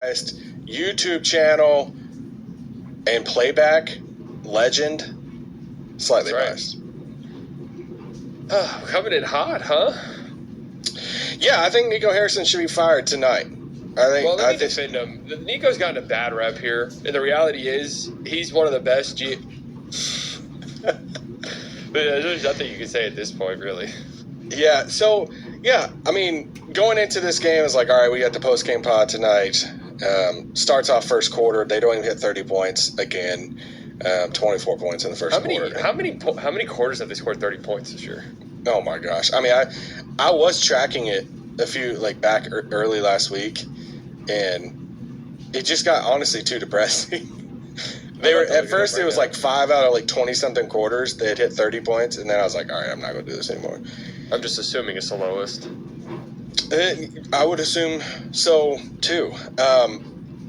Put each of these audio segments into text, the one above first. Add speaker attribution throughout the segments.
Speaker 1: YouTube channel and playback legend, slightly biased.
Speaker 2: Oh, coming in hot, huh?
Speaker 1: Yeah, I think Nico Harrison should be fired tonight.
Speaker 2: Let me defend him. Nico's gotten a bad rep here, and the reality is he's one of the best There's nothing you can say at this point, really.
Speaker 1: Yeah, so, I mean, going into this game is like, all right, we got the post-game pod tonight. Starts off first quarter. They don't even hit 30 points again. 24 points in the first quarter.
Speaker 2: How many quarters have they scored 30 points this year?
Speaker 1: Oh, my gosh. I mean, I was tracking it a few, back early last week, and it just got, honestly, too depressing. At first, it was 5 out of 20-something quarters. They had hit 30 points, and then I was like, all right, I'm not going to do this anymore.
Speaker 2: I'm just assuming it's the lowest.
Speaker 1: I would assume so, too. I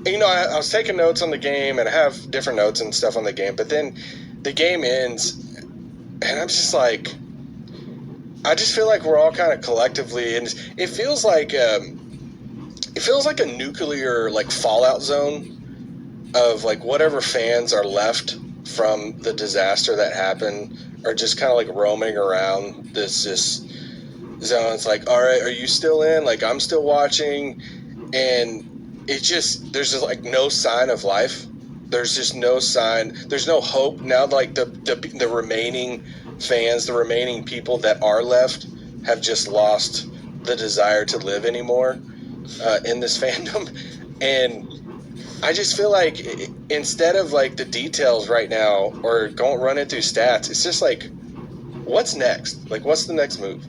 Speaker 1: was taking notes on the game, and I have different notes and stuff on the game, but then the game ends, and I'm just like, I just feel like we're all kind of collectively, and it feels like a nuclear fallout zone of whatever fans are left from the disaster that happened are just kind of roaming around this zone. It's like, all right, are you still in? I'm still watching, and there's just no sign of life. There's just no sign. There's no hope now. The remaining fans, the remaining people that are left, have just lost the desire to live anymore in this fandom, and I just feel like instead of the details right now or running through stats, it's just what's next? What's the next move?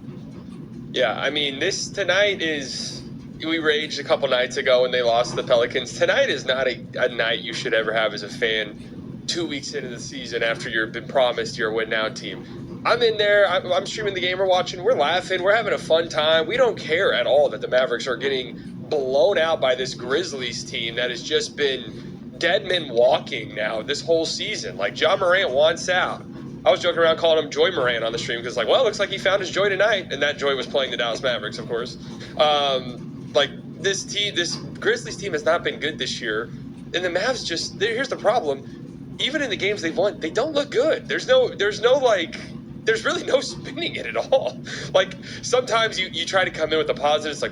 Speaker 2: Yeah, I mean, tonight is, we raged a couple nights ago when they lost to the Pelicans. Tonight is not a night you should ever have as a fan 2 weeks into the season after you've been promised you're a win-now team. I'm in there, I'm streaming the game, we're watching, we're laughing, we're having a fun time. We don't care at all that the Mavericks are getting blown out by this Grizzlies team that has just been dead men walking now this whole season. Ja Morant wants out. I was joking around calling him Joy Morant on the stream because it looks like he found his joy tonight, and that joy was playing the Dallas Mavericks, of course. This Grizzlies team has not been good this year, and the Mavs here's the problem. Even in the games they've won, they don't look good. There's really no spinning it at all. Sometimes you try to come in with the positives,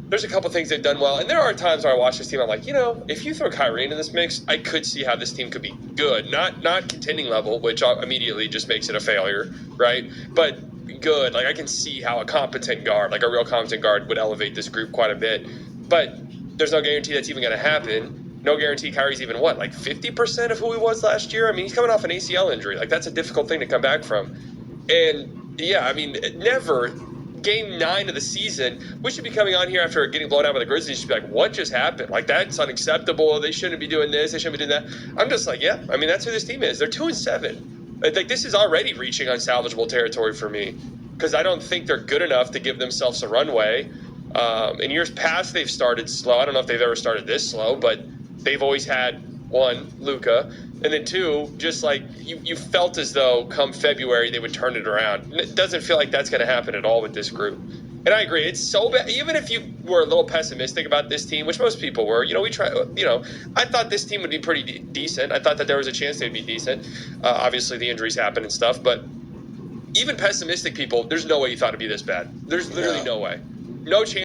Speaker 2: there's a couple things they've done well, and there are times where I watch this team, I'm like, if you throw Kyrie into this mix, I could see how this team could be good. Not contending level, which immediately just makes it a failure, right? But good. I can see how a competent guard, a real competent guard, would elevate this group quite a bit. But there's no guarantee that's even going to happen. No guarantee Kyrie's even 50% of who he was last year? I mean, he's coming off an ACL injury. That's a difficult thing to come back from. And yeah, I mean, never. Game 9 of the season, we should be coming on here after getting blown out by the Grizzlies. You should be like, what just happened? That's unacceptable. They shouldn't be doing this. They shouldn't be doing that. I'm just like, yeah, I mean, that's who this team is. They're 2-7. This is already reaching unsalvageable territory for me because I don't think they're good enough to give themselves a runway. In years past, they've started slow. I don't know if they've ever started this slow, but they've always had, one, Luka, and then two, just you felt as though come February they would turn it around. It doesn't feel like that's going to happen at all with this group. And I agree, it's so bad. Even if you were a little pessimistic about this team, which most people were, I thought this team would be pretty decent. I thought that there was a chance they'd be decent. Obviously, the injuries happen and stuff, but even pessimistic people, there's no way you thought it'd be this bad. There's literally no way. No chance.